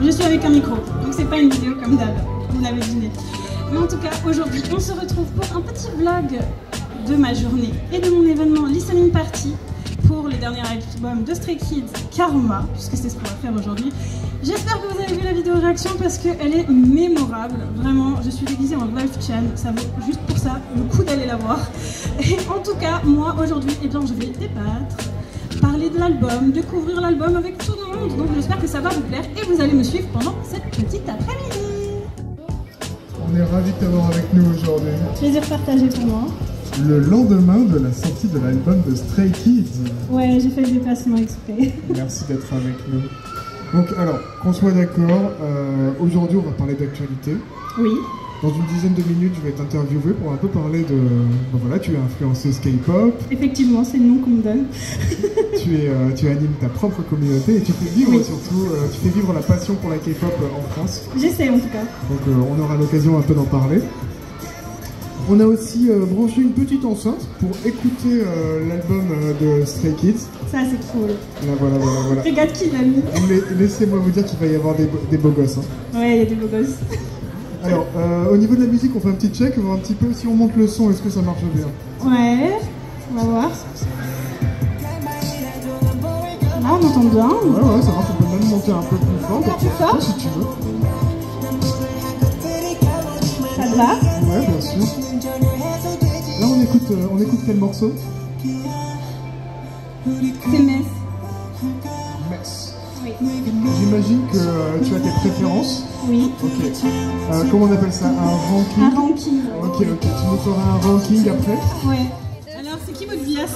Je suis avec un micro, donc c'est pas une vidéo comme d'hab, vous l'avez deviné. Mais en tout cas, aujourd'hui, on se retrouve pour un petit vlog de ma journée et de mon événement Listening Party pour le dernier album de Stray Kids, Karma, puisque c'est ce qu'on va faire aujourd'hui. J'espère que vous avez vu la vidéo réaction parce qu'elle est mémorable. Vraiment, je suis déguisée en Life Chan, ça vaut juste pour ça le coup d'aller la voir. Et en tout cas, moi aujourd'hui, eh bien, je vais débattre, parler de l'album, découvrir l'album avec tout le monde. Donc j'espère que ça va vous plaire et vous allez me suivre pendant cette petite après-midi. On est ravis de t'avoir avec nous aujourd'hui. Plaisir partagé pour moi. Le lendemain de la sortie de l'album de Stray Kids. Ouais, j'ai fait le déplacement exprès. Merci d'être avec nous. Donc alors, qu'on soit d'accord, aujourd'hui on va parler d'actualité. Oui. Dans une dizaine de minutes, je vais t'interviewer pour un peu parler de... Bon voilà, tu es influenceuse K-pop. Effectivement, c'est le nom qu'on me donne. tu animes ta propre communauté et tu fais vivre surtout, tu fais vivre la passion pour la K-pop en France. J'essaie en tout cas. Donc on aura l'occasion un peu d'en parler. On a aussi branché une petite enceinte pour écouter l'album de Stray Kids. Ça c'est cool. Là, voilà. Regarde qui l'a mis. Laissez-moi vous dire qu'il va y avoir des beaux gosses. Hein. Ouais, il y a des beaux gosses. Alors, au niveau de la musique, on fait un petit check, voir un petit peu si on monte le son, est-ce que ça marche bien? Ouais, on va voir. Là, on entend bien. Ouais, ça marche, on peut même monter un peu plus fort. Encore plus fort si tu veux. Ça te va? Ouais, bien sûr. Là, on écoute quel morceau? C'est Mess. Mess. Oui. J'imagine que tu as tes préférences. Oui. Ok. Comment on appelle ça? Un ranking? Un ranking. Ok. Tu nous feras un ranking après? Ouais. Alors, c'est qui votre bias?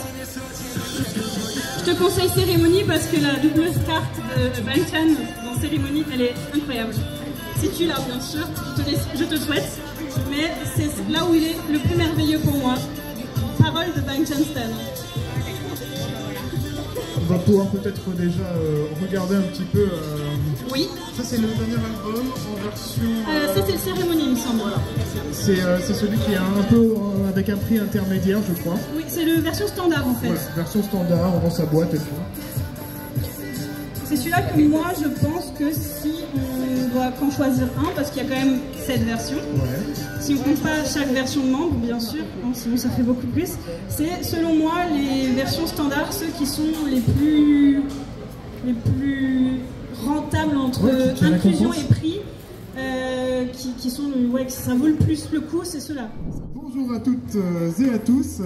Je te conseille Cérémonie parce que la double carte de Bangtan dans Cérémonie, elle est incroyable. Si tu l'as, bien sûr, je te souhaite. Mais c'est là où il est le plus merveilleux pour moi. Parole de Bangtan Stan. On va pouvoir peut-être déjà regarder un petit peu. Oui. Ça, c'est le dernier album en version. Ça, c'est le Cérémonie, il me semble. C'est celui qui est un peu avec un prix intermédiaire, je crois. Oui, c'est la version standard en fait. Voilà, version standard, on vend sa boîte et tout. C'est celui-là que moi, je pense que si on doit qu'en choisir un, parce qu'il y a quand même cette version. Ouais. Si on ne compte pas chaque version de membre, bien sûr, hein, sinon ça fait beaucoup plus. C'est selon moi les versions standards, ceux qui sont les plus rentables entre inclusion et prix, qui sont, ouais, ça vaut le plus le coup, c'est ceux-là. Bonjour à toutes et à tous.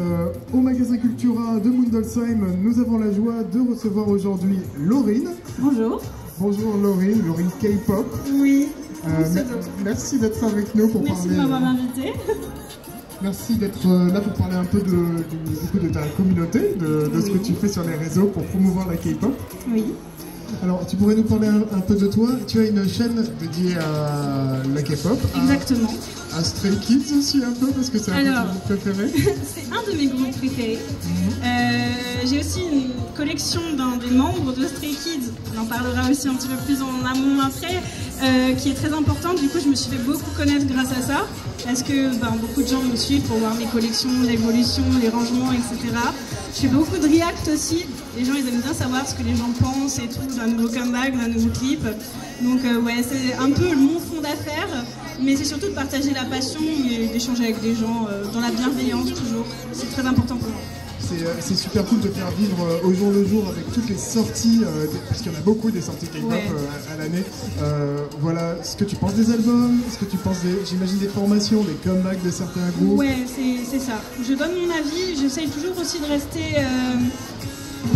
Au magasin Cultura de Mundolsheim, nous avons la joie de recevoir aujourd'hui Laurine. Bonjour. Bonjour Laurine K-pop. Oui. Merci d'être avec nous pour Merci parler. de m'avoir invité. Merci d'être là pour parler un peu de ta communauté, de ce que tu fais sur les réseaux pour promouvoir la K-pop. Oui. Alors, tu pourrais nous parler un peu de toi. Tu as une chaîne dédiée à la K-pop. Exactement. À Stray Kids aussi un peu, parce que c'est un peu ton groupe préféré. C'est un de mes groupes préférés. J'ai aussi une collection d'un des membres de Stray Kids, on en parlera aussi un petit peu plus en amont après, qui est très importante. Du coup, je me suis fait beaucoup connaître grâce à ça, parce que beaucoup de gens me suivent pour voir mes collections, l'évolution, les rangements, etc. Je fais beaucoup de react aussi. Les gens, ils aiment bien savoir ce que les gens pensent et tout, d'un nouveau comeback, d'un nouveau clip. Donc ouais, c'est un peu mon fond d'affaires, mais c'est surtout de partager la passion et d'échanger avec des gens dans la bienveillance toujours. C'est très important pour moi. C'est super cool de faire vivre au jour le jour avec toutes les sorties, parce qu'il y en a beaucoup des sorties K-pop à l'année. Voilà, ce que tu penses des albums, ce que tu penses j'imagine des formations, des comebacks de certains groupes. Ouais, c'est ça. Je donne mon avis, j'essaye toujours aussi de rester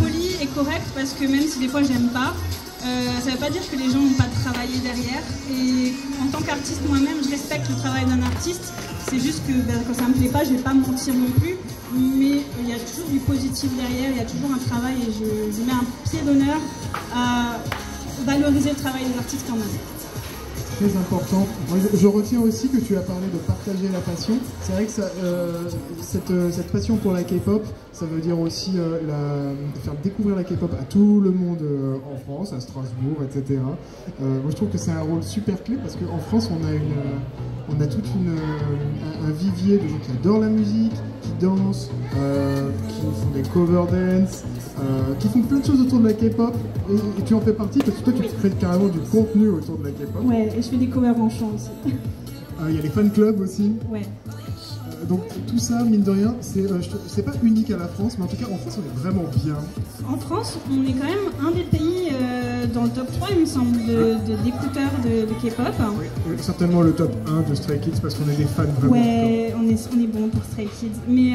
poli et correct, parce que même si des fois j'aime pas, ça veut pas dire que les gens n'ont pas travaillé derrière. Et en tant qu'artiste moi-même, je respecte le travail d'un artiste. C'est juste que quand ça me plaît pas, je vais pas mentir non plus. Mais il y a toujours du positif derrière, il y a toujours un travail et je mets un pied d'honneur à valoriser le travail des artistes quand même. Très important. Je retiens aussi que tu as parlé de partager la passion. C'est vrai que ça, cette passion pour la K-pop, ça veut dire aussi faire découvrir la K-pop à tout le monde en France, à Strasbourg, etc. Moi je trouve que c'est un rôle super clé parce qu'en France on a tout un vivier de gens qui adorent la musique, qui qui dansent, qui font des cover dance, qui font plein de choses autour de la K-pop. Et tu en fais partie parce que toi, tu crées carrément du contenu autour de la K-pop. Ouais, et je fais des covers en chant aussi. Il y a les fan clubs aussi. Ouais. Donc tout ça, mine de rien, c'est pas unique à la France, mais en tout cas en France on est vraiment bien. En France, on est quand même un des pays dans le top 3, il me semble, d'écouteurs de K-pop. Oui, certainement le top 1 de Stray Kids parce qu'on est des fans vraiment. Ouais, on est bon pour Stray Kids. Mais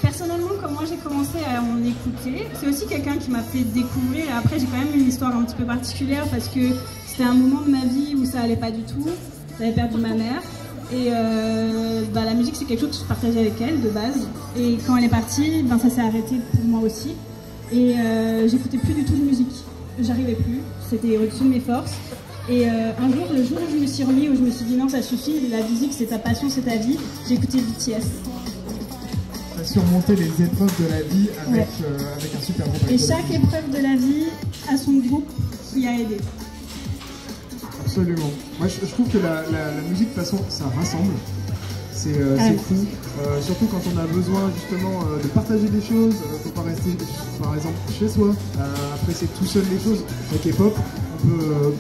personnellement, quand moi j'ai commencé à en écouter, c'est aussi quelqu'un qui m'a fait découvrir. Après, j'ai quand même une histoire un petit peu particulière parce que c'était un moment de ma vie où ça allait pas du tout. J'avais perdu ma mère. Et la musique, c'est quelque chose que je partageais avec elle de base. Et quand elle est partie, ça s'est arrêté pour moi aussi. Et j'écoutais plus du tout de musique. J'arrivais plus. C'était au-dessus de mes forces. Et un jour, le jour où je me suis remis, où je me suis dit non, ça suffit, la musique, c'est ta passion, c'est ta vie, j'ai écouté BTS. Tu as surmonté les épreuves de la vie avec un super groupe. Et chaque épreuve de la vie a son groupe qui a aidé. Absolument. Moi, je trouve que la musique, de toute façon, ça rassemble. C'est fou. Surtout quand on a besoin, justement, de partager des choses. Faut pas rester, par exemple, chez soi. Apprécier tout seul les choses. La K-pop, on peut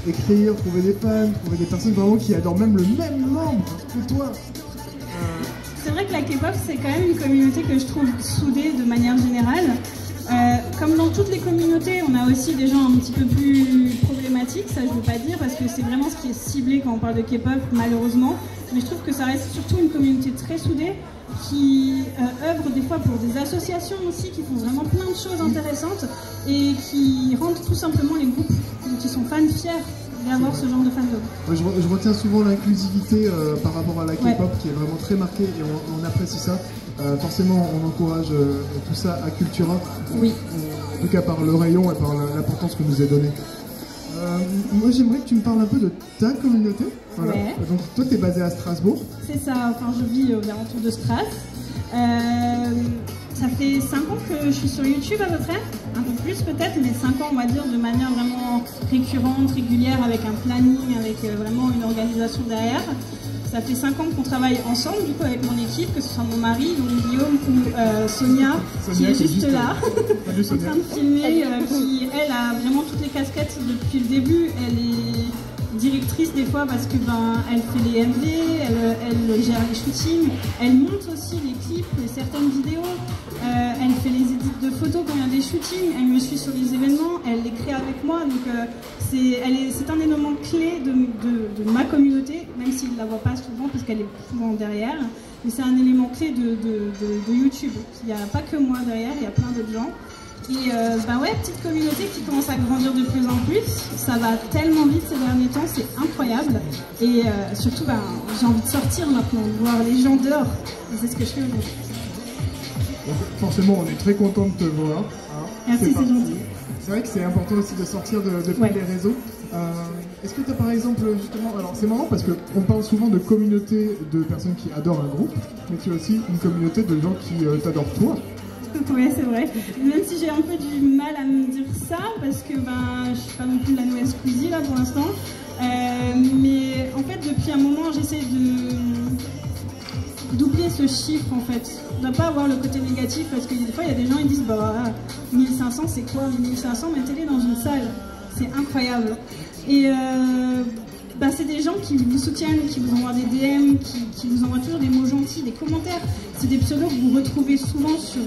écrire, trouver des fans, trouver des personnes vraiment qui adorent même le même membre que toi. C'est vrai que la K-pop, c'est quand même une communauté que je trouve soudée de manière générale. Comme dans toutes les communautés, on a aussi des gens un petit peu plus problématiques, ça je veux pas dire, parce que c'est vraiment ce qui est ciblé quand on parle de K-pop, malheureusement. Mais je trouve que ça reste surtout une communauté très soudée, qui œuvre des fois pour des associations aussi, qui font vraiment plein de choses intéressantes, et qui rendent tout simplement les groupes qui sont fans fiers d'avoir ce genre de fandom. Je retiens souvent l'inclusivité par rapport à la K-pop qui est vraiment très marquée et on apprécie ça. Forcément, on encourage tout ça à Cultura. Oui. En tout cas par le rayon et par l'importance que nous est donnée. Moi, j'aimerais que tu me parles un peu de ta communauté. Voilà. Ouais. Donc, toi, tu es basé à Strasbourg. C'est ça, enfin, je vis aux alentours de Stras. Ça fait 5 ans que je suis sur YouTube à peu près, un peu plus peut-être, mais 5 ans on va dire de manière vraiment récurrente, régulière, avec un planning, avec vraiment une organisation derrière. Ça fait 5 ans qu'on travaille ensemble du coup avec mon équipe, que ce soit mon mari, donc Guillaume ou Sonia qui est juste là, en train de filmer, qui elle a vraiment toutes les casquettes depuis le début. Elle est directrice des fois parce que elle fait les MV, elle gère les shootings, elle monte aussi les clips, certaines vidéos, elle fait les édits de photos quand il y a des shootings, elle me suit sur les événements, elle les crée avec moi, donc c'est un élément clé de ma communauté, même s'il ne la voit pas souvent parce qu'elle est souvent derrière, mais c'est un élément clé de YouTube. Il n'y a pas que moi derrière, il y a plein d'autres gens. Et petite communauté qui commence à grandir de plus en plus. Ça va tellement vite ces derniers temps, c'est incroyable. Et surtout, j'ai envie de sortir maintenant, de voir les gens dehors. Et c'est ce que je fais aujourd'hui. Forcément, on est très content de te voir. Hein. Merci, c'est gentil. C'est vrai que c'est important aussi de sortir depuis les réseaux. Est-ce que tu as par exemple, justement, alors c'est marrant parce qu'on parle souvent de communauté de personnes qui adorent un groupe, mais tu as aussi une communauté de gens qui t'adorent toi. Ouais, c'est vrai. Même si j'ai un peu du mal à me dire ça, parce que je suis pas non plus la nouvelle Squeezie là pour l'instant. Mais en fait, depuis un moment, j'essaie d'oublier ce chiffre en fait. De ne pas avoir le côté négatif, parce que des fois, il y a des gens qui disent 1500 c'est quoi 1500, mettez-les dans une salle. C'est incroyable. Et c'est des gens qui vous soutiennent, qui vous envoient des DM, qui vous envoient toujours des mots gentils, des commentaires. C'est des pseudos que vous retrouvez souvent sur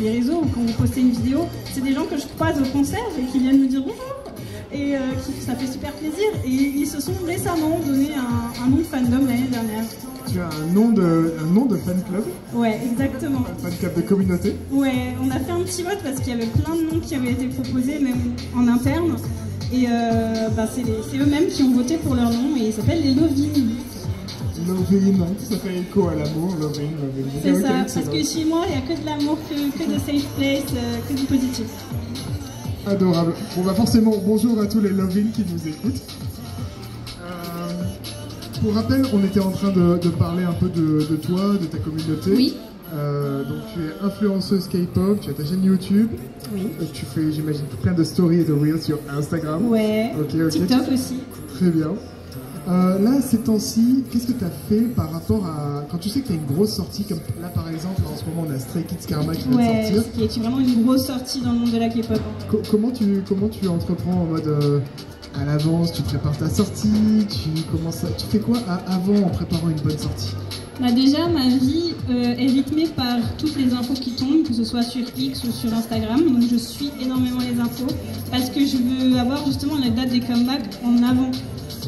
les réseaux ou quand vous postez une vidéo. C'est des gens que je croise au concert et qui viennent me dire bonjour. Et ça fait super plaisir. Et ils se sont récemment donné un nom de fandom l'année dernière. Tu as un nom de fan club? Ouais, exactement. Un fan club de communauté? Ouais, on a fait un petit vote parce qu'il y avait plein de noms qui avaient été proposés, même en interne. Et c'est eux-mêmes qui ont voté pour leur nom et ils s'appellent les Lovin. Lovin, ça fait écho à l'amour, Lovin. C'est ça, parce que chez moi, il n'y a que de l'amour, que de safe place, que du positif. Adorable. Bon, forcément, bonjour à tous les Lovin qui nous écoutent. Pour rappel, on était en train de parler un peu de toi, de ta communauté. Oui. Donc tu es influenceuse K-pop, tu as ta chaîne YouTube. Oui. Tu fais, j'imagine, plein de stories et de reels sur Instagram. Ouais. Ok. TikTok aussi. Très bien. Là, ces temps-ci, qu'est-ce que tu as fait par rapport à... Quand tu sais qu'il y a une grosse sortie, comme là par exemple, en ce moment on a Stray Kids Karma qui vient de sortir. Qui est vraiment une grosse sortie dans le monde de la K-pop. Comment tu entreprends en mode à l'avance, tu prépares ta sortie, tu fais quoi avant en préparant une bonne sortie? Bah déjà, ma vie est rythmée par toutes les infos qui tombent, que ce soit sur X ou sur Instagram. Donc je suis énormément les infos parce que je veux avoir justement la date des comebacks en avant.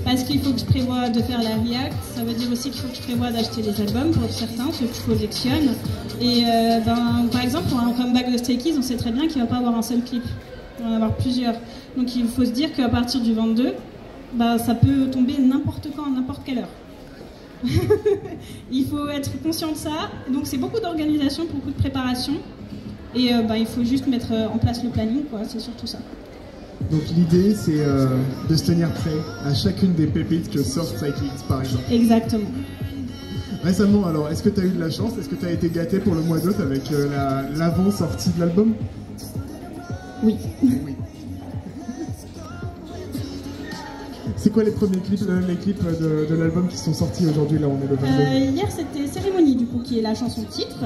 Parce qu'il faut que je prévoie de faire la react, ça veut dire aussi qu'il faut que je prévoie d'acheter des albums pour certains, ceux que je collectionne. Et par exemple, pour un comeback de Stray Kids, on sait très bien qu'il ne va pas avoir un seul clip, il va en avoir plusieurs. Donc il faut se dire qu'à partir du 22, ça peut tomber n'importe quand, à n'importe quelle heure. Il faut être conscient de ça, donc c'est beaucoup d'organisation, beaucoup de préparation. Et il faut juste mettre en place le planning, quoi. C'est surtout ça. Donc l'idée c'est de se tenir prêt à chacune des pépites que sort Stray Kids par exemple. Exactement. Récemment alors, est-ce que tu as eu de la chance? Est-ce que tu as été gâté pour le mois d'août avec l'avant-sortie de l'album? Oui. Oui. C'est quoi les premiers clips, de l'album qui sont sortis aujourd'hui? Là on est le 22. Hier c'était Cérémonie du coup qui est la chanson titre.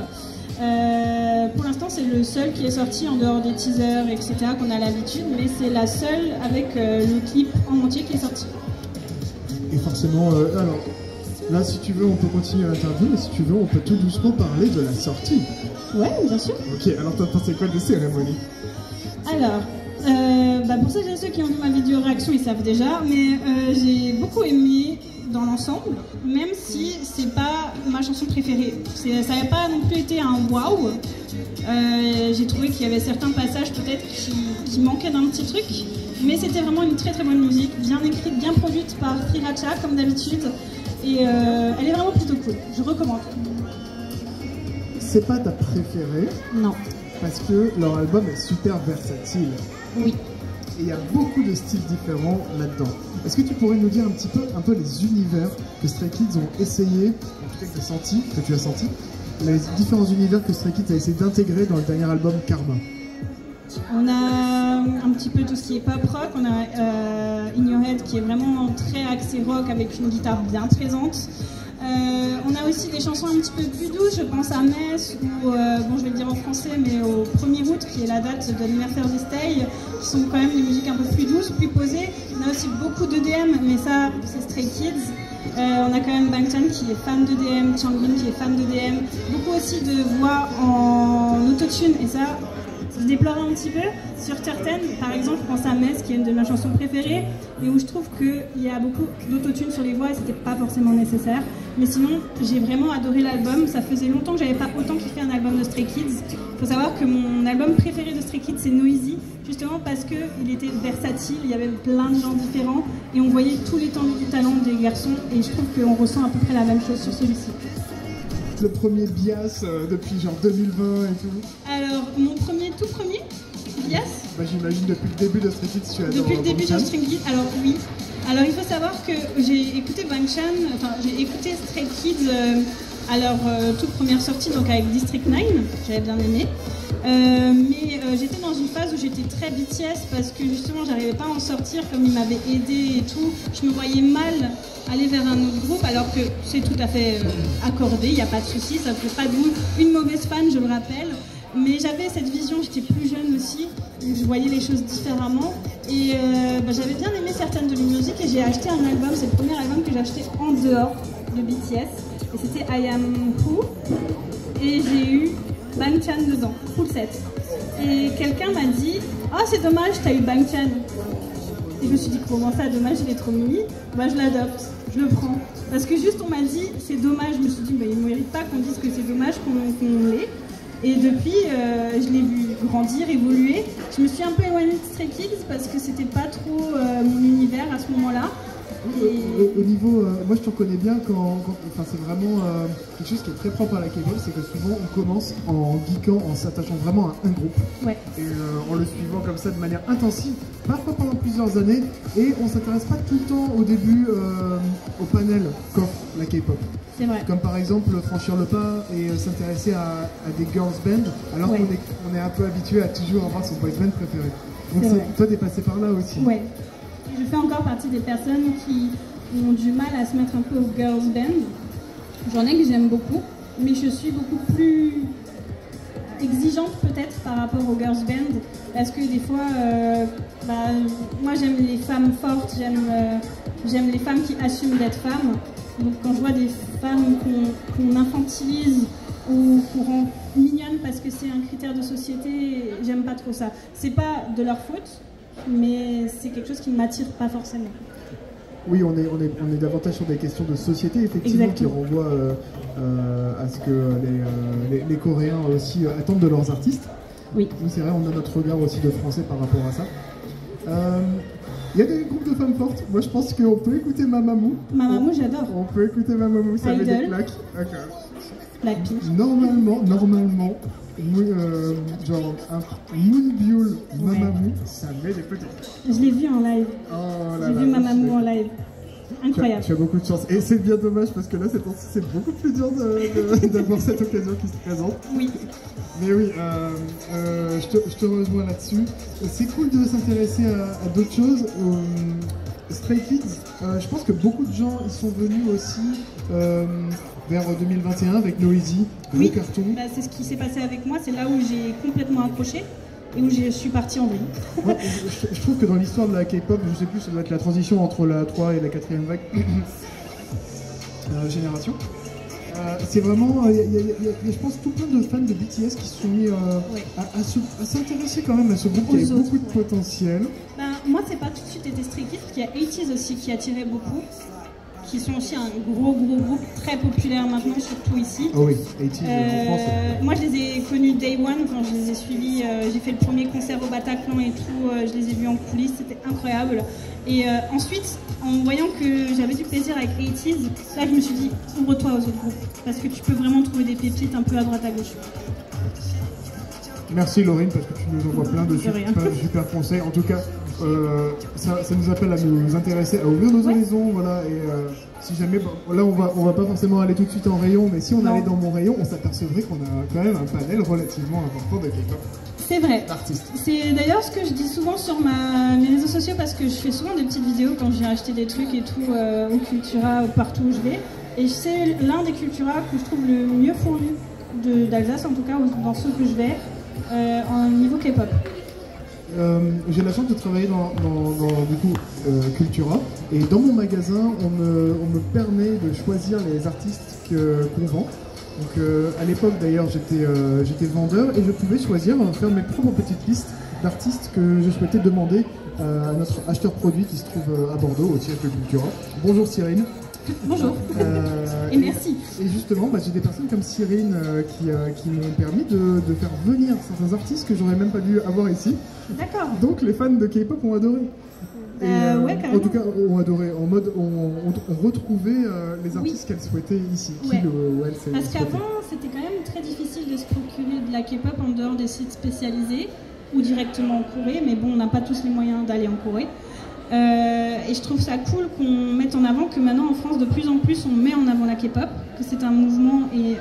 Pour l'instant c'est le seul qui est sorti en dehors des teasers etc qu'on a l'habitude, mais c'est la seule avec le clip en entier qui est sorti. Et forcément, alors là si tu veux on peut continuer l'interview, mais si tu veux on peut tout doucement parler de la sortie. Ouais, bien sûr. Ok, alors t'as pensé quoi de Cérémonie? Alors, pour ceux qui ont vu ma vidéo réaction ils savent déjà, mais j'ai beaucoup aimé dans l'ensemble, même si c'est pas ma chanson préférée. Ça n'a pas non plus été un waouh. J'ai trouvé qu'il y avait certains passages peut-être qui manquaient d'un petit truc, mais c'était vraiment une très très bonne musique, bien écrite, bien produite par Sriracha comme d'habitude, et elle est vraiment plutôt cool. Je recommande. C'est pas ta préférée? Non. Parce que leur album est super versatile. Oui. Et il y a beaucoup de styles différents là-dedans. Est-ce que tu pourrais nous dire un peu les univers que Stray Kids ont essayé, en tout cas que tu as senti, les différents univers que Stray Kids a essayé d'intégrer dans le dernier album Karma? On a un petit peu tout ce qui est pop rock, on a In Your Head qui est vraiment très axé rock avec une guitare bien présente. On a aussi des chansons un petit peu plus douces, je pense à Metz ou, je vais le dire en français, mais au 1er août, qui est la date de l'anniversaire du Stay, qui sont quand même des musiques un peu plus douces, plus posées. On a aussi beaucoup d'EDM, mais ça, c'est Stray Kids. On a quand même Bangchan qui est fan d'EDM, Changbin qui est fan d'EDM, beaucoup aussi de voix en autotune, et ça, je déplore un petit peu. Sur certaines, par exemple, je pense à Metz, qui est une de mes chansons préférées, et où je trouve qu'il y a beaucoup d'autotune sur les voix, et c'était pas forcément nécessaire. Mais sinon, j'ai vraiment adoré l'album. Ça faisait longtemps que j'avais pas autant kiffé un album de Stray Kids. Il faut savoir que mon album préféré de Stray Kids, c'est Noisy, justement parce qu'il était versatile, il y avait plein de gens différents, et on voyait tout l'étendue du talent des garçons, et je trouve qu'on ressent à peu près la même chose sur celui-ci. Le premier bias depuis genre 2020 et tout? Alors, mon tout premier bias, j'imagine depuis le début de Stray Kids, tu adores. Depuis le début de Stray Kids, alors oui. Alors il faut savoir que j'ai écouté j'ai écouté Stray Kids à leur toute première sortie, donc avec District 9, j'avais bien aimé. Mais j'étais dans une phase où j'étais très BTS parce que justement j'arrivais pas à en sortir comme ils m'avaient aidé et tout. Je me voyais mal aller vers un autre groupe alors que c'est tout à fait accordé, il n'y a pas de souci, ça ne fait pas de vous une mauvaise fan, je le rappelle. Mais j'avais cette vision, j'étais plus jeune aussi, je voyais les choses différemment. Et j'avais bien aimé certaines de leurs musiques et j'ai acheté un album, c'est le premier album que j'ai acheté en dehors de BTS. Et c'était I Am Who. Et j'ai eu Bangchan dedans, full set. Et quelqu'un m'a dit « Ah, c'est dommage, t'as eu Bangchan ». Et je me suis dit « Comment ça, dommage, il est trop mimi ». Je l'adopte, je le prends. Parce que juste on m'a dit « C'est dommage ». Je me suis dit « Il ne mérite pas qu'on dise que c'est dommage qu'on l'ait ». Et depuis, je l'ai vu grandir, évoluer. Je me suis un peu éloignée de Stray Kids parce que c'était pas trop mon univers à ce moment-là. Au niveau, moi je te reconnais bien c'est vraiment quelque chose qui est très propre à la K-pop, c'est que souvent on commence en geekant, en s'attachant vraiment à un groupe. Ouais. Et en le suivant comme ça de manière intensive, parfois pendant plusieurs années, et on s'intéresse pas tout le temps au début au panel qu'offre la K-pop. C'est vrai. Comme par exemple franchir le pas et s'intéresser à des girls band, alors qu'on est un peu habitué à toujours avoir son boys band préféré. Donc toi t'es passé par là aussi. Ouais. Je fais encore partie des personnes qui ont du mal à se mettre un peu au girls band. J'en ai que j'aime beaucoup, mais je suis beaucoup plus exigeante peut-être par rapport au girls band, parce que des fois, moi j'aime les femmes fortes, j'aime les femmes qui assument d'être femmes. Donc quand je vois des femmes qu'on infantilise ou qu'on rend mignonnes parce que c'est un critère de société, j'aime pas trop ça. C'est pas de leur faute, mais c'est quelque chose qui ne m'attire pas forcément. Oui, on est davantage sur des questions de société, effectivement, Exactement. qui renvoient à ce que les Coréens aussi attendent de leurs artistes. Oui. Nous, c'est vrai, on a notre regard aussi de français par rapport à ça. Il y a des groupes de femmes fortes. Moi, je pense qu'on peut écouter Mamamoo. Mamamoo, j'adore. On peut écouter Mamamoo, ça met des Idol. claques. Okay. Blackpink. Normalement, genre un Moonbyul Mamamoo, ça met des petites claques. Je l'ai vu en live. Oh là J'ai là, vu Mamamoo en live. Incroyable. Tu as beaucoup de chance. Et c'est bien dommage parce que là, c'est beaucoup plus dur d'avoir cette occasion qui se présente. Oui. Mais oui, je te rejoins là-dessus. C'est cool de s'intéresser à d'autres choses. Stray Kids, je pense que beaucoup de gens y sont venus aussi vers 2021 avec Noisy, gros carton. Bah, c'est ce qui s'est passé avec moi, c'est là où j'ai complètement accroché et où je suis partie en vrille. Ouais, je trouve que dans l'histoire de la K-pop, je sais plus, ça doit être la transition entre la 3 et la 4e vague génération. C'est vraiment, il y a, je pense, tout plein de fans de BTS qui se sont mis à s'intéresser quand même à ce groupe qui avait beaucoup de potentiel. Ben, moi, c'est pas tout de suite été Stray Kids, il y a 80s aussi qui attirait beaucoup, qui sont aussi un gros groupe très populaire maintenant, surtout ici. Oh oui, 80s en France. Moi, je les ai connus Day One quand je les ai suivis. J'ai fait le premier concert au Bataclan et tout. Je les ai vus en coulisses, c'était incroyable. Et ensuite, en voyant que j'avais du plaisir avec 80s, là, je me suis dit, ouvre-toi aux autres groupes. Parce que tu peux vraiment trouver des pépites un peu à droite à gauche. Merci Laurine, parce que tu nous envoies plein de super conseils. En tout cas, ça nous appelle à nous intéresser, à ouvrir nos horizons, voilà. Et si jamais, là on va pas forcément aller tout de suite en rayon, mais si on allait dans mon rayon, on s'apercevrait qu'on a quand même un panel relativement important de K-pop. C'est vrai. D'artistes. C'est d'ailleurs ce que je dis souvent sur mes réseaux sociaux, parce que je fais souvent des petites vidéos quand je viens acheter des trucs et tout au Cultura, partout où je vais. Et c'est l'un des Cultura que je trouve le mieux fourni d'Alsace, en tout cas dans ceux que je vais, en niveau K-pop. J'ai la chance de travailler dans du coup, Cultura, et dans mon magasin on me permet de choisir les artistes qu'on vend. Donc à l'époque d'ailleurs j'étais vendeur et je pouvais choisir, faire mes propres petites listes d'artistes que je souhaitais demander à notre acheteur produit qui se trouve à Bordeaux au siège de Cultura. Bonjour Cyrine. Bonjour. Et merci. Et justement, j'ai des personnes comme Cyrine qui m'ont permis de faire venir certains artistes que j'aurais même pas dû avoir ici. D'accord. Donc les fans de K-pop ont adoré. Ouais, carrément. En tout cas, ont adoré. En mode, on retrouvait les artistes qu'elles souhaitaient ici. Ouais. Parce qu'avant, c'était quand même très difficile de se procurer de la K-pop en dehors des sites spécialisés ou directement en Corée. Mais bon, on n'a pas tous les moyens d'aller en Corée. Et je trouve ça cool qu'on mette en avant que maintenant en France de plus en plus on met en avant la K-pop, que c'est un mouvement et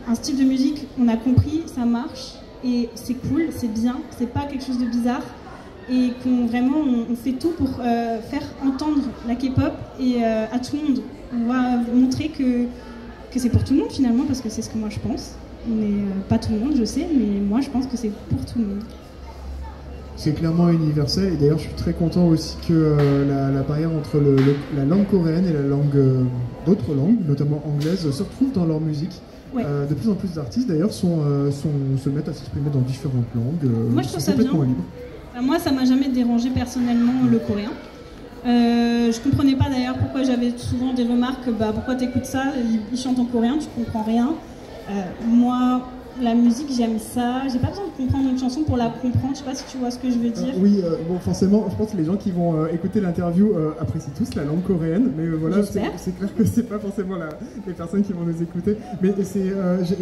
un style de musique, on a compris, ça marche et c'est cool, c'est bien, c'est pas quelque chose de bizarre et qu'on vraiment on fait tout pour faire entendre la K-pop et à tout le monde. On va montrer que c'est pour tout le monde finalement, parce que c'est ce que moi je pense, mais pas tout le monde je sais, mais moi je pense que c'est pour tout le monde. C'est clairement universel, et d'ailleurs je suis très content aussi que la barrière entre la langue coréenne et la langue d'autres langues, notamment anglaises, se retrouve dans leur musique. Ouais. De plus en plus d'artistes d'ailleurs se mettent à s'exprimer dans différentes langues. Moi je trouve ça bien. Moi ça m'a jamais dérangé personnellement le coréen. Je comprenais pas d'ailleurs pourquoi j'avais souvent des remarques, pourquoi t'écoutes ça, ils chantent en coréen, tu comprends rien. Moi, la musique, j'aime ça. J'ai pas besoin de comprendre une chanson pour la comprendre. Je sais pas si tu vois ce que je veux dire. Oui, bon, forcément, je pense que les gens qui vont écouter l'interview apprécient tous la langue coréenne. Mais voilà, c'est clair que c'est pas forcément les personnes qui vont nous écouter. Mais c'est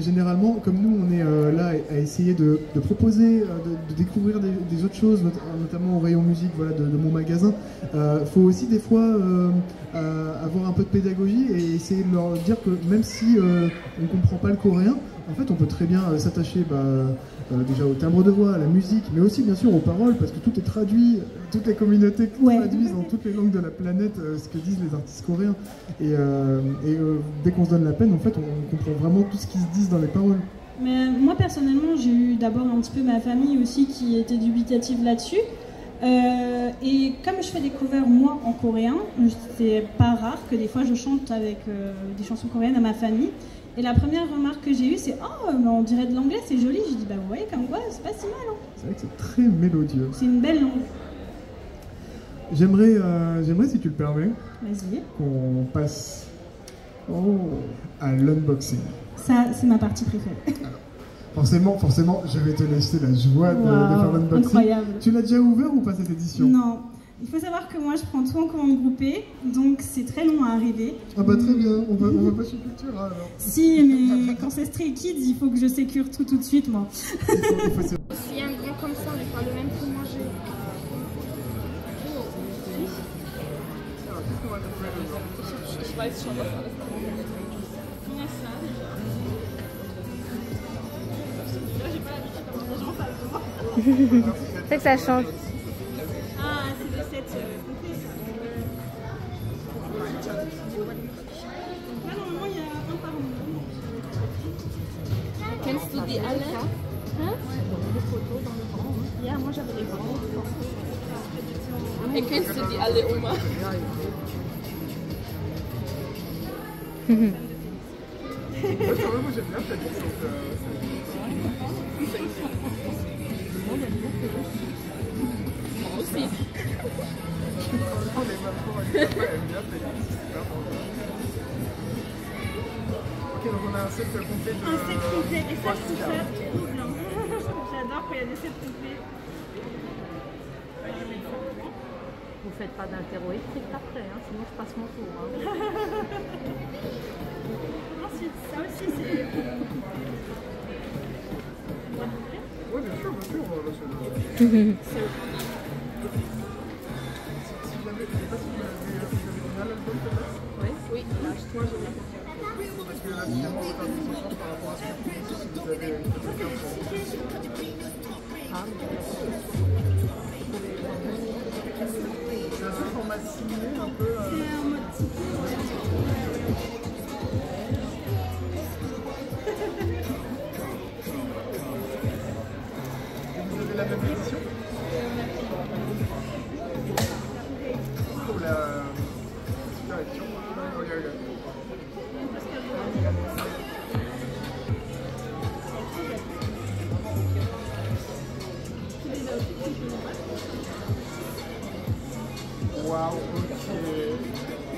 généralement, comme nous, on est là à essayer de proposer, de découvrir des autres choses, notamment au rayon musique, voilà, de mon magasin. Faut aussi des fois avoir un peu de pédagogie et essayer de leur dire que même si on ne comprend pas le coréen, en fait on peut très bien s'attacher déjà au timbre de voix, à la musique, mais aussi bien sûr aux paroles, parce que tout est traduit, toutes les communautés traduisent dans toutes les langues de la planète ce que disent les artistes coréens. Et dès qu'on se donne la peine, en fait on comprend vraiment tout ce qui se dit dans les paroles. Mais moi personnellement, j'ai eu d'abord un petit peu ma famille aussi qui était dubitative là-dessus. Et comme je fais des covers moi en coréen, c'est pas rare que des fois je chante avec des chansons coréennes à ma famille. Et la première remarque que j'ai eue, c'est oh, mais on dirait de l'anglais, c'est joli. Je dis bah ouais, comme quoi, c'est pas si mal. Hein. C'est vrai que c'est très mélodieux. C'est une belle langue. J'aimerais, si tu le permets, qu'on passe à l'unboxing. Ça, c'est ma partie préférée. Alors, forcément, je vais te laisser la joie de faire l'unboxing. Incroyable. Tu l'as déjà ouvert ou pas cette édition? Non. Il faut savoir que moi, je prends tout en commande groupée, donc c'est très long à arriver. Ah bah très bien, on va pas chez Cultura alors. Si, mais quand c'est Stray Kids, il faut que je sécure tout de suite, moi. S'il y a un grand comme ça, on n'est pas le même pour manger. Ich weiß schon, was alles C'est que ça change. Ah, c'est des sets complets, ça. Là, normalement, il y a un par mois. Kennst du die alle? Hein? Ja, moi, j'avais les grands. Kennst du die alle, Oma? J'aime bien cette Aussi. Ok, donc on a un set complet de... Un set complet, et ça, je trouve ça trop bien. J'adore quand il y a des sets complets. Vous faites pas d'interro-électrique après, hein, sinon je passe mon tour. Hein. Ensuite, ça aussi, c'est... Oui, bien sûr, Si jamais, je sais pas si vous avez déjà l'album peut-être. Oui, lâche-toi, je vais. Parce que là, finalement, on va faire des échanges par rapport à ce que vous avez c'est un peu format signé, un peu... C'est un mode typé. Vous avez la même édition pour la super édition. Ok. Waouh, ok.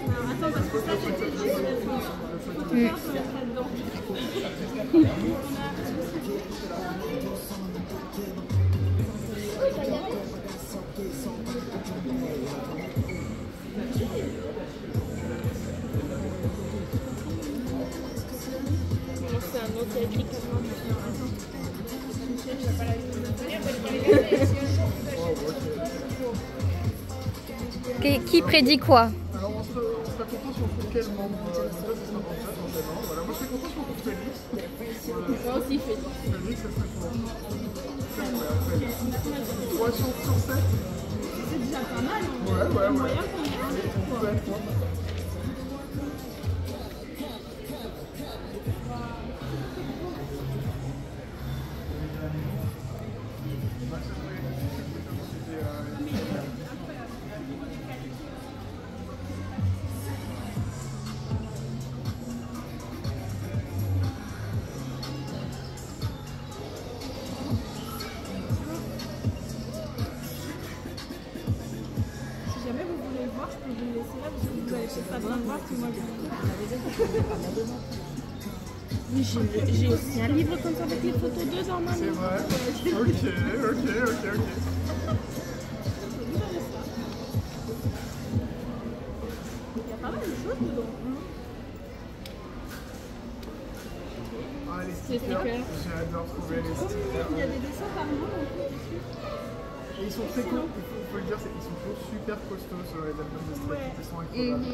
Alors, attends, parce que ça, j'étais dit, faut se mettre là-dedans. C'est un autre écrit comme moi. Qui prédit quoi? Alors on sera content si on trouve quel membre. Ça sera en fait forcément. Voilà, moi je serais content si on trouve Félix. Moi aussi, Félix. Félix, ça serait pour. C'est 3 chances sur 7. C'est déjà pas mal. Hein. Ouais. On peut être quoi. Je peux vous laisser là parce que vous allez peut-être pas bien voir que moi J'ai aussi un livre comme ça avec les photos dedans, maman. C'est vrai. Ok. il y a pas mal de choses dedans. Ah, les stickers. J'adore trouver les stickers. Il y a des dessins par mois en plus dessus. Et ils sont très cool, il faut le dire, ils sont toujours super costauds sur les albums de Stray Kids, ils sont incroyables.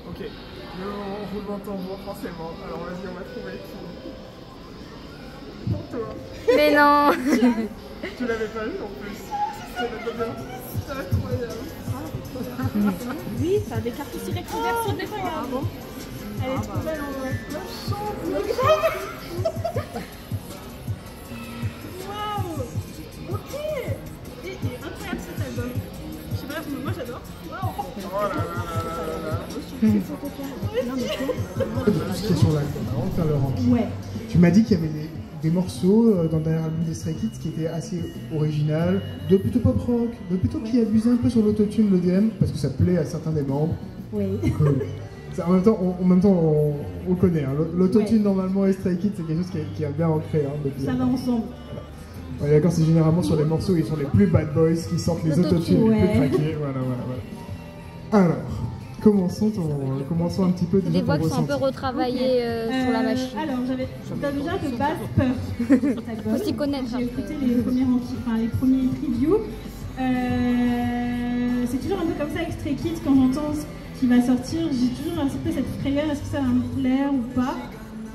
Ok, le roulement de tambour forcément, alors vas-y on va trouver qui. Pour toi. Mais non. Tu l'avais pas vu en plus. C'est incroyable. Oui, ça a des cartes aussi rétroverses des fois. Ah bon? Elle est trop belle en vrai. Waouh! Ok! Il est incroyable cet album. Je sais pas, moi j'adore. Waouh! Oh là là là là là. Ce qui est sur l'album, avant de faire le ranking. Ouais. Tu m'as dit qu'il y avait des morceaux dans le dernier album des Stray Kids qui étaient assez original, de plutôt pop rock, de plutôt qui abusaient un peu sur l'autotune, l'EDM, parce que ça plaît à certains des membres. Oui. Cool. En même temps, on connaît. Hein. L'autotune, normalement, et Stray Kids, c'est quelque chose qui est bien ancré. Hein, depuis. Ça va ensemble. Ouais, d'accord, c'est généralement sur les morceaux où ils sont les plus bad boys qui sortent les autotunes les plus craqués. Voilà. Alors, commençons un petit peu. Des voix qui sont un peu retravaillées sur la machine. Alors, j'avais déjà de base peur. Faut s'y connaître. J'ai écouté les premiers previews. C'est toujours un peu comme ça avec Stray Kids, quand j'entends ce qui va sortir, j'ai toujours un peu cette frayeur, est-ce que ça va me plaire ou pas?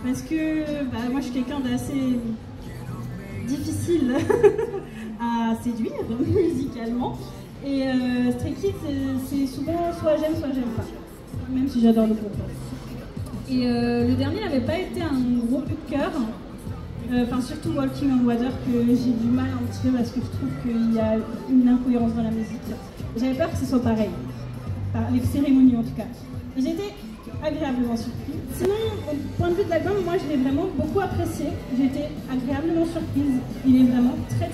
Parce que moi je suis quelqu'un d'assez difficile à séduire musicalement. Et Stray Kids, c'est souvent soit j'aime pas, même si j'adore le groupe. Et le dernier n'avait pas été un gros coup de cœur. Surtout Walking on Water, que j'ai du mal à en tirer parce que je trouve qu'il y a une incohérence dans la musique. J'avais peur que ce soit pareil, par les cérémonies en tout cas. Et j'ai été agréablement surprise. Sinon, au point de vue de l'album, moi je l'ai vraiment beaucoup apprécié. J'ai été agréablement surprise. Il est vraiment très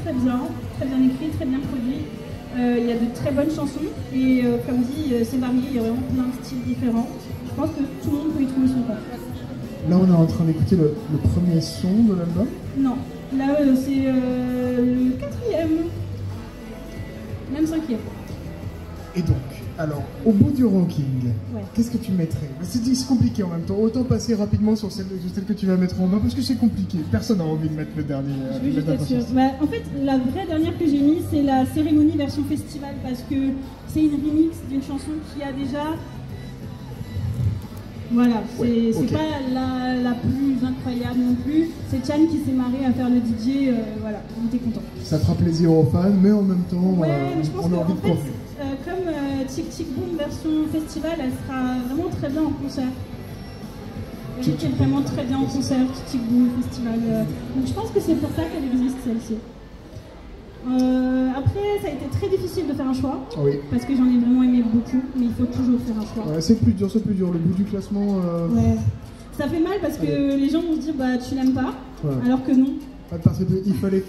bien écrit, très bien produit. Il y a de très bonnes chansons et comme dit, c'est varié, il y a vraiment plein de styles différents. Je pense que tout le monde peut y trouver son compte. Là, on est en train d'écouter le premier son de l'album. Non, là c'est le 4e, même 5e. Et donc, alors, au bout du ranking, Ouais. qu'est-ce que tu mettrais? C'est compliqué en même temps, autant passer rapidement sur celle que tu vas mettre en bas, parce que c'est compliqué. Personne n'a envie de mettre le dernier. Je veux juste être sûre. En fait, la vraie dernière que j'ai mise, c'est la cérémonie version festival, parce que c'est une remix d'une chanson qui a déjà... Voilà, c'est pas la plus incroyable non plus. C'est Chan qui s'est marré à faire le DJ, voilà, on était content. Ça fera plaisir aux fans, mais en même temps, Ouais, mais je pense on a envie qu'en de fait, profiter. comme Tic Tic Boom version festival, elle sera vraiment très bien en concert. Elle était vraiment très bien en concert, Tic Tic Boom festival. Donc je pense que c'est pour ça qu'elle existe celle-ci. Après, ça a été très difficile de faire un choix, Oui. parce que j'en ai vraiment aimé beaucoup, mais il faut toujours faire un choix. Ouais, c'est plus dur. Le bout du classement. Ouais. Ça fait mal parce que les gens vont se dire bah tu l'aimes pas, alors que non. Parce qu'il fallait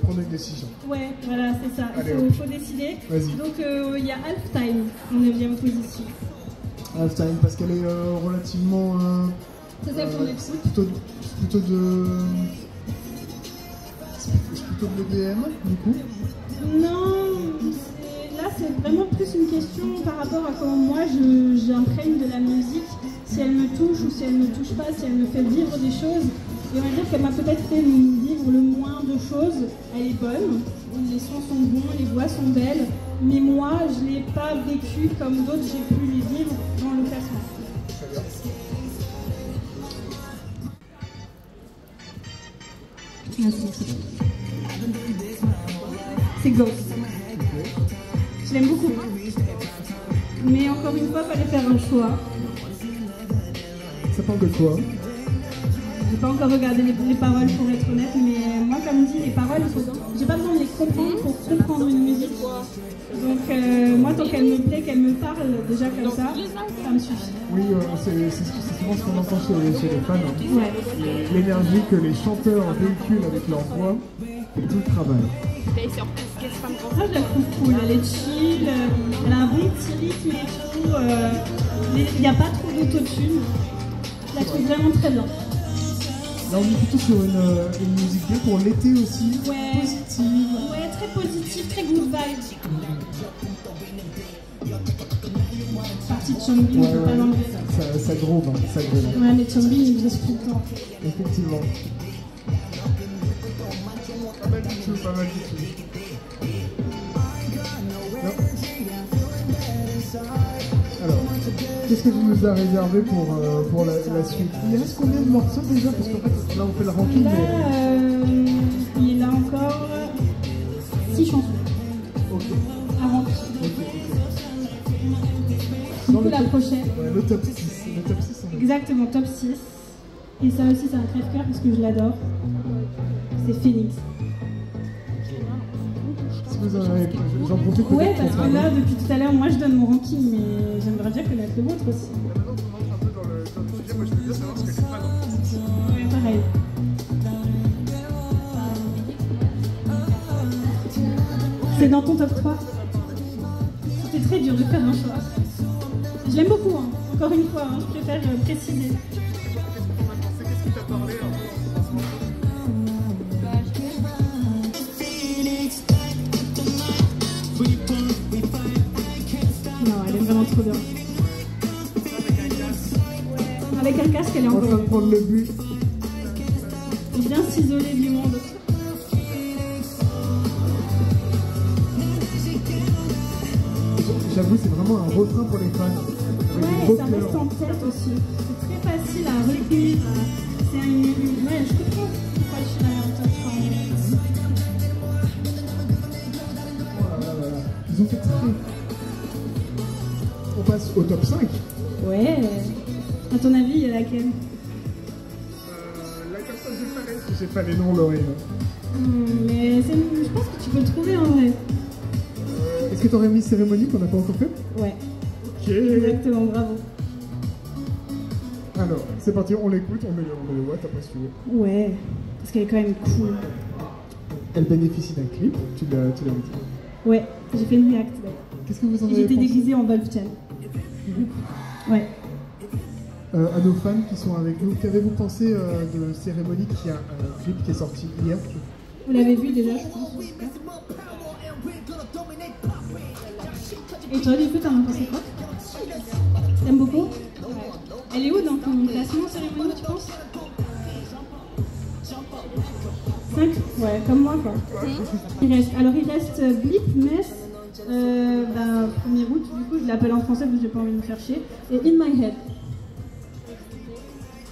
prendre une décision. Ouais, voilà, c'est ça. Allez, Il faut décider. Vas-y. Donc il y a Halftime en 9e position. Halftime, parce qu'elle est relativement. C'est celle qu'on écoute. Plutôt de l'EDM, du coup. Non, là c'est vraiment plus une question par rapport à comment moi j'imprègne de la musique, si elle me touche ou si elle ne me touche pas, si elle me fait vivre des choses. Et on va dire qu'elle m'a peut-être fait vivre le moins de choses. Elle est bonne, les sons sont bons, les voix sont belles, mais moi je ne l'ai pas vécu comme d'autres, j'ai pu les vivre dans le classement. Merci. C'est Ghost. Je l'aime beaucoup. Mais encore une fois, il fallait faire un choix. Ça parle de quoi? J'ai pas encore regardé les paroles pour être honnête, mais moi, comme dit, les paroles, j'ai pas besoin de les comprendre pour comprendre une musique. Donc, moi, tant qu'elle me plaît, qu'elle me parle déjà comme ça me suffit. Oui, c'est souvent ce qu'on entend chez les fans. Hein. Ouais. L'énergie que les chanteurs véhiculent avec leur voix, et tout le travail. Ça, je la trouve cool. Elle est chill, elle a un bon petit rythme et tout. Il n'y a pas trop d'autotune. Je la trouve vraiment très bien. Là, on est plutôt sur une musique bien pour l'été aussi, Ouais. positive. Ouais, très positive, très good vibes. Partie de Chongbi, on peut pas l'enlever. Ça groove, hein, ça groove. Ouais, mais Chongbi, il existe tout le temps. Effectivement. Pas mal du tout. Alors, qu'est-ce que tu nous as réservé pour la suite? Il reste combien de morceaux déjà? Parce qu'en fait, là on fait le ranking. Là, il a encore 6 chansons Ok. à remplir. Du coup, la prochaine. Ouais, le top 6. Le top 6 on a... Exactement, top 6. Et ça aussi, c'est un crève-cœur parce que je l'adore. C'est Phoenix. Si vous en avez... J'en profite peut-être. Ouais, parce que là, depuis tout à l'heure, moi je donne mon ranking, mais j'aimerais bien connaître le vôtre aussi. Maintenant, on rentre un peu dans le sujet. Moi, je veux bien savoir ce que c'est pas dans. Ouais, pareil. C'est dans ton top 3. C'était très dur de faire un choix. Je l'aime beaucoup, hein. Encore une fois, hein, je préfère préciser. Qu'est-ce qui t'a parlé Non, elle est vraiment trop bien. Avec un casque, elle est en train encore de prendre le but. bien s'isoler du monde. J'avoue, c'est vraiment un refrain pour les fans. Avec Ouais, des ça beaux reste cœurs. en tête aussi. C'est très facile à retenir. C'est ouais, je comprends pourquoi je suis là en top 3. Voilà. Ils ont fait très. On passe au top 5. Ouais. À ton avis, il y a laquelle La personne, j'ai pas les noms, Laurie. Mais je pense que tu peux le trouver en vrai. Est-ce que t'aurais mis Cérémonie qu'on n'a pas encore fait? Ouais, Ok. exactement, bravo. Alors, c'est parti, on l'écoute, on met le what après si tu veux. Ouais, parce qu'elle est quand même cool. Elle bénéficie d'un clip, tu l'as dit. Ouais, j'ai fait une react d'ailleurs. Qu'est-ce que vous en Et avez j'étais pensé? déguisée en Wolf-Chan. Ouais. À nos fans qui sont avec nous, qu'avez-vous pensé de Cérémonie qui a un clip qui est sorti hier? Vous l'avez vu déjà, je pense. En tout cas. Et toi, du coup, t'en as pensé quoi? T'aimes beaucoup? Ouais. Elle est où dans ton classement, Cérémonie, tu penses? 5? Ouais, comme moi, quoi. Il reste Blip, Mess, premier route, du coup, je l'appelle en français parce que j'ai pas envie de me faire chier, et In My Head.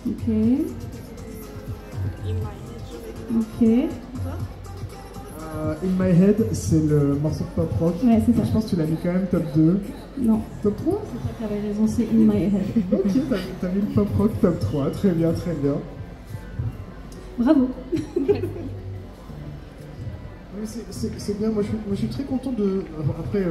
Ok. Ok. In My Head, c'est le morceau de pop rock. Ouais, c'est ça. Je pense que tu l'as mis quand même top 2. Non, Top 3? c'est toi qui avais raison, c'est In My Head. Ok, t'as mis le pop rock top 3, très bien, très bien. Bravo. C'est bien, moi je suis très content de... Après,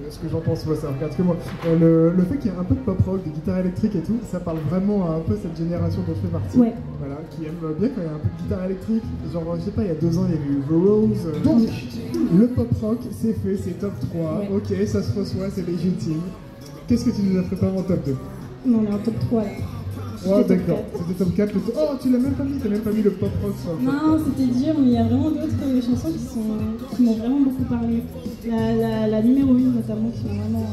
ce que j'en pense, moi ça regarde que moi. Le fait qu'il y ait un peu de pop rock, des guitares électriques et tout, ça parle vraiment à un peu cette génération dont je fais partie. Ouais. Voilà, qui aime bien quand il y a un peu de guitare électrique. Genre, je sais pas, il y a 2 ans, il y avait eu The Rose. Donc, le pop rock, c'est fait, c'est top 3. Ouais. Ok, ça se reçoit, c'est légitime. Qu'est-ce que tu nous as préparé en top 2? Non, on est en top 3 là. Ouais, C'était top d'accord. 4. C'était top 4. Oh, tu l'as même pas mis, t'as même pas mis le pop rock sur le top Non, c'était dur, mais il y a vraiment d'autres chansons qui m'ont vraiment beaucoup parlé. La numéro 1 notamment, qui m'a vraiment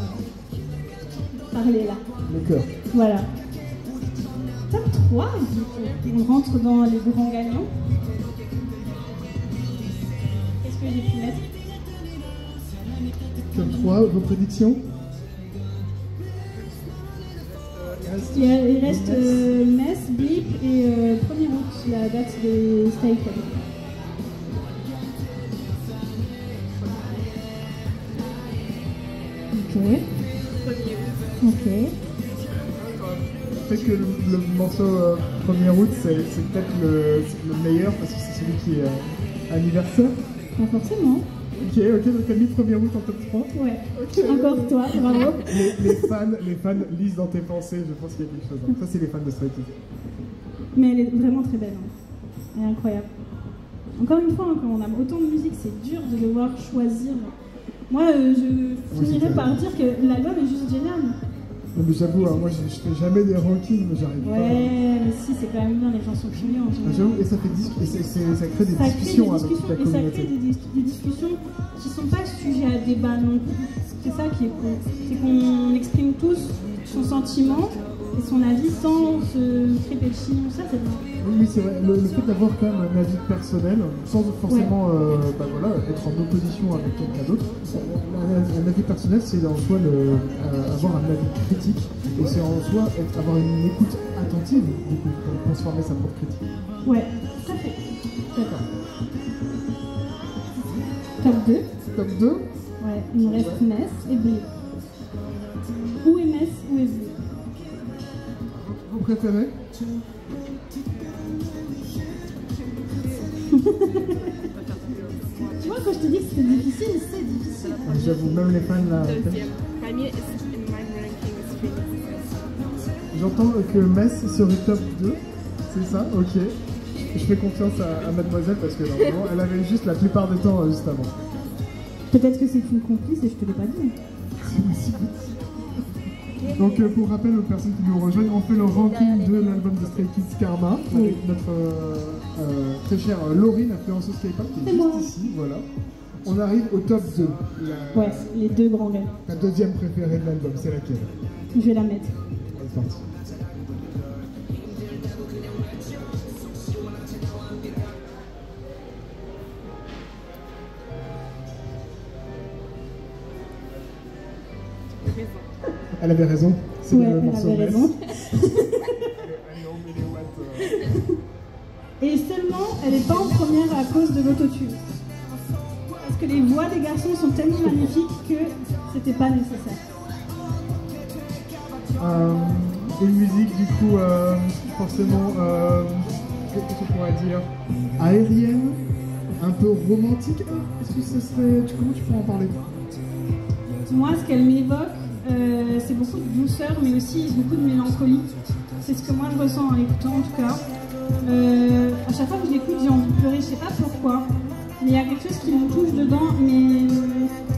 parlé là. Le cœur. Voilà. Top 3, du coup. On rentre dans les grands gagnants. Qu'est-ce que j'ai pu mettre? Top 3, vos prédictions? Il reste Mess, Blip et 1er août, la date des Staples. Ok. Ok. Peut-être que le morceau 1er août, c'est peut-être le meilleur parce que c'est celui qui est anniversaire. Pas forcément. Ok, donc t'as mis 1er août en top 3. Ouais. Ok. Encore toi, bravo. Les fans lisent dans tes pensées, je pense qu'il y a quelque chose. Hein. Ça, c'est les fans de Stray Kids. Mais elle est vraiment très belle. Hein. Elle est incroyable. Encore une fois, hein, quand on a autant de musique, c'est dur de devoir choisir. Moi, je finirais par dire que l'album est juste génial. Non, mais j'avoue, hein, moi je fais jamais des rankings, mais j'arrive pas. Ouais, mais si, c'est quand même bien, les gens sont curieux en Ah, général. j'avoue, et ça fait ça crée des Ça crée discussions des avec discussions, la et ça communauté. crée des discussions qui sont pas sujets à débat non plus. C'est ça qui est cool. C'est qu'on exprime tous son sentiment son avis sans se crêper le chignon, ça c'est bien. Oui, c'est vrai, le fait d'avoir quand même un avis personnel, sans forcément voilà, être en opposition avec quelqu'un d'autre, un avis personnel, c'est en soi avoir un avis critique, et c'est en soi avoir une écoute attentive, du coup, pour transformer sa propre critique. Ouais, tout à fait. D'accord. Top 2. Top 2. Ouais, il me reste Metz et Blé. Où est Metz, où est Blé? Vous préférez? Tu vois, quand je te dis que c'était difficile, c'est difficile. J'avoue, même les fans là. Deuxième. Premier in my ranking is Phoenix. J'entends que Metz serait top 2, c'est ça? Ok. Je fais confiance à mademoiselle parce que normalement elle avait juste la plupart du temps juste avant. Peut-être que c'est une complice et je te l'ai pas dit. C'est possible. Donc pour rappel aux personnes qui nous rejoignent, on fait le ranking de l'album de Stray Kids Karma avec notre très chère Laurine, influenceuse K-pop, qui est juste ici, voilà. On arrive au top 2. Ouais, les deux grands gars. La deuxième préférée de l'album, c'est laquelle? Je vais la mettre. C'est parti. Elle avait raison, c'est le morceau elle avait Metz. raison. Et seulement, elle n'est pas en première à cause de l'autotune. Parce que les voix des garçons sont tellement magnifiques que c'était pas nécessaire. Une musique du coup forcément, qu'est-ce qu'on pourrait dire, aérienne, un peu romantique. Est-ce que ça serait, comment tu pourrais en parler? Moi, ce qu'elle m'évoque, c'est beaucoup de douceur, mais aussi beaucoup de mélancolie. C'est ce que moi je ressens en l'écoutant en tout cas. À chaque fois que je l'écoute, j'ai envie de pleurer, je sais pas pourquoi. Mais il y a quelque chose qui me touche dedans, mais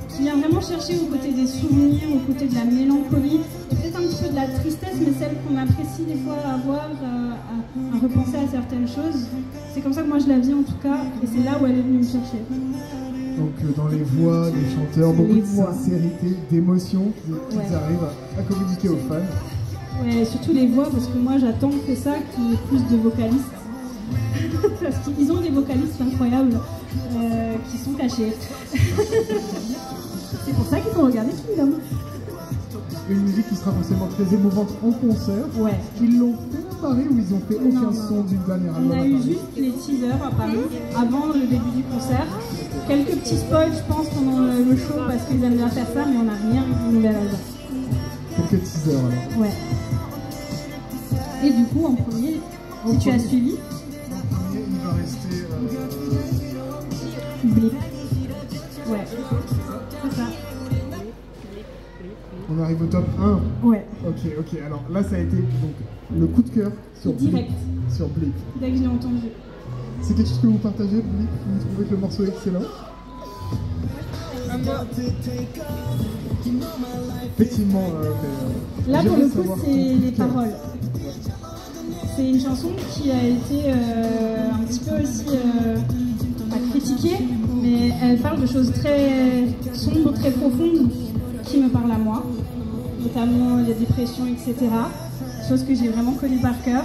qui vient vraiment chercher aux côtés des souvenirs, aux côtés de la mélancolie, et peut-être un petit peu de la tristesse, mais celle qu'on apprécie des fois à avoir, à repenser à certaines choses. C'est comme ça que moi je la vis en tout cas, et c'est là où elle est venue me chercher. Donc dans les voix des chanteurs, beaucoup de sincérité, d'émotion qu'ils arrivent à communiquer aux fans. Ouais, surtout les voix, parce que moi j'attends que ça, qu'il y ait plus de vocalistes. Parce qu'ils ont des vocalistes incroyables qui sont cachés. C'est pour ça qu'il faut regarder Kingdom. Une musique qui sera forcément très émouvante en concert. Ouais. Ils l'ont fait à Paris ou ils ont fait aucun son d'une dernière album? On a eu juste les teasers à Paris avant le début du concert. Quelques petits spoils, je pense, pendant le show parce qu'ils aiment bien faire ça, mais on n'a rien du nouvel album. Quelques teasers alors. Ouais. Et du coup, en premier, si tu as suivi, il va rester Blip. Ouais, c'est ça. On arrive au top 1. Ouais. Ok. Alors là, ça a été donc le coup de cœur sur Direct. Blip. Sur Blip. Dès que je l'ai entendu. C'est quelque chose que vous partagez, Blip? Vous trouvez que le morceau est excellent? Effectivement. Là, pour le coup, savoir c'est ton coup de les cœur. paroles. C'est une chanson qui a été un petit peu aussi pas critiquée, mais elle parle de choses très sombres, très profondes, qui me parlent à moi, notamment la dépression, etc. Chose que j'ai vraiment connue par cœur,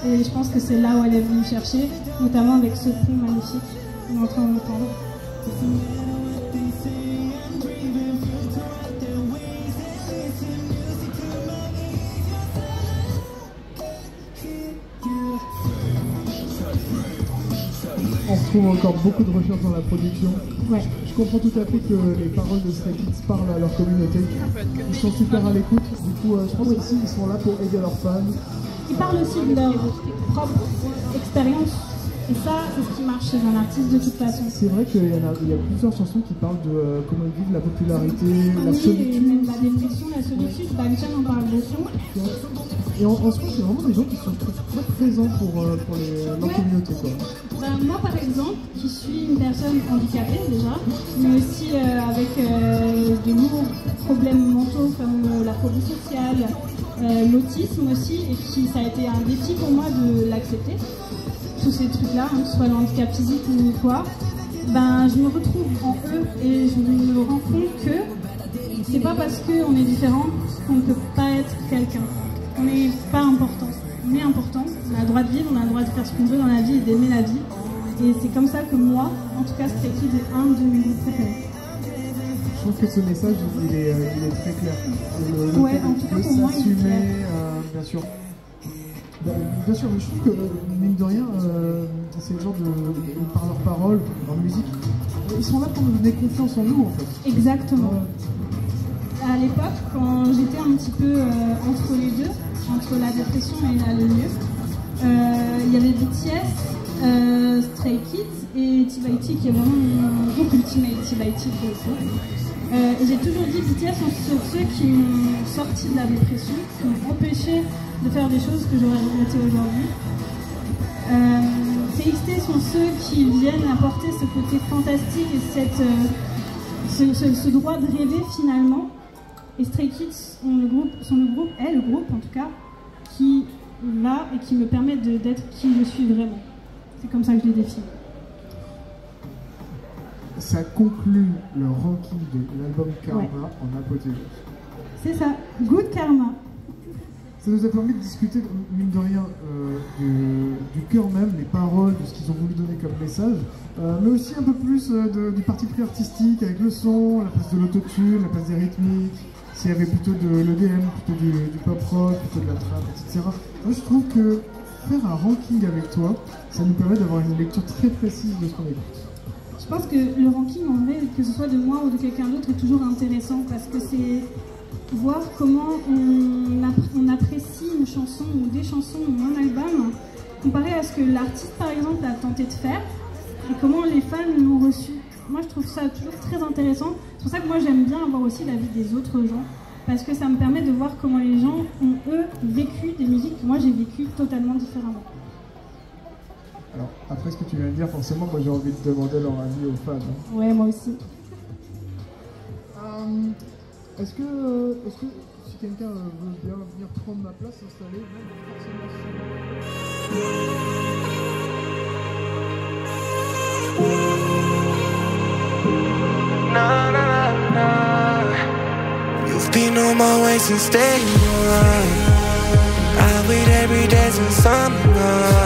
et je pense que c'est là où elle est venue me chercher, notamment avec ce fond magnifique qu'on est en train d'entendre. On retrouve encore beaucoup de recherches dans la production. Ouais. Je comprends tout à fait que les paroles de Stray Kids parlent à leur communauté. Ils sont super à l'écoute. Du coup, je pense aussi qu'ils sont là pour aider leurs fans. Ils parlent aussi de leur propre expérience. Et ça, c'est ce qui marche chez un artiste de toute façon. C'est vrai qu'il y a plusieurs chansons qui parlent de comment ils vivent la popularité, la Oui, et solitude. même la dépression, la solitude, Bangchan en parle beaucoup. Et en soi, c'est vraiment des gens qui sont très présents pour leur communauté, quoi. Ben, moi, par exemple, qui suis une personne handicapée déjà, mais aussi avec de lourds problèmes mentaux comme la phobie sociale, l'autisme aussi, et qui ça a été un défi pour moi de l'accepter. Tous ces trucs-là, hein, que ce soit le handicap physique ou quoi, ben, je me retrouve en eux et je me rends compte que c'est pas parce qu'on est différent qu'on ne peut pas être quelqu'un. on n'est pas important. On est important, on a le droit de vivre, on a le droit de faire ce qu'on veut dans la vie et d'aimer la vie. Et c'est comme ça que moi, en tout cas, Stray Kids est un de mes groupes préférés. Je trouve que ce message, il est très clair. Ouais, en tout cas pour moi, il est clair. Bien sûr. Bien sûr, mais je trouve que, mine de rien, c'est le genre par leurs paroles, leur musique, ils sont là pour nous donner confiance en nous, en fait. Exactement. À l'époque, quand j'étais un petit peu entre les deux, entre la dépression et aller mieux, il y avait BTS, Stray Kids et T.Y.T qui est vraiment mon groupe ultimate, T.Y.T pour le coup. Et j'ai toujours dit BTS sont ceux qui m'ont sorti de la dépression, qui m'ont empêché de faire des choses que j'aurais regrettées aujourd'hui. TXT sont ceux qui viennent apporter ce côté fantastique et ce droit de rêver finalement. Et Stray Kids est le groupe en tout cas, qui va et qui me permet d'être qui je suis vraiment. C'est comme ça que je les définis. Ça conclut le ranking de l'album Karma en apothéose. C'est ça, Good Karma. Ça nous a permis de discuter, mine de rien, du cœur même, les paroles, de ce qu'ils ont voulu donner comme message, mais aussi un peu plus du parti pris artistique, avec le son, la place de l'autotune, la place des rythmiques, s'il y avait plutôt de l'EDM, plutôt du pop rock, plutôt de la trap, etc. Moi je trouve que faire un ranking avec toi, ça nous permet d'avoir une lecture très précise de ce qu'on écoute. Je pense que le ranking, en vrai, que ce soit de moi ou de quelqu'un d'autre, est toujours intéressant parce que c'est voir comment on apprécie une chanson ou des chansons ou un album comparé à ce que l'artiste, par exemple, a tenté de faire et comment les fans l'ont reçu. Moi, je trouve ça toujours très intéressant. C'est pour ça que moi, j'aime bien avoir aussi l'avis des autres gens parce que ça me permet de voir comment les gens ont, eux, vécu des musiques que moi, j'ai vécues totalement différemment. Alors, après ce que tu viens de dire, forcément, moi j'ai envie de demander leur avis aux fans. Hein. Ouais, moi aussi. Est-ce que si quelqu'un veut bien venir prendre ma place, s'installer, même forcément You've been on my way since day one. I wait every day since summer.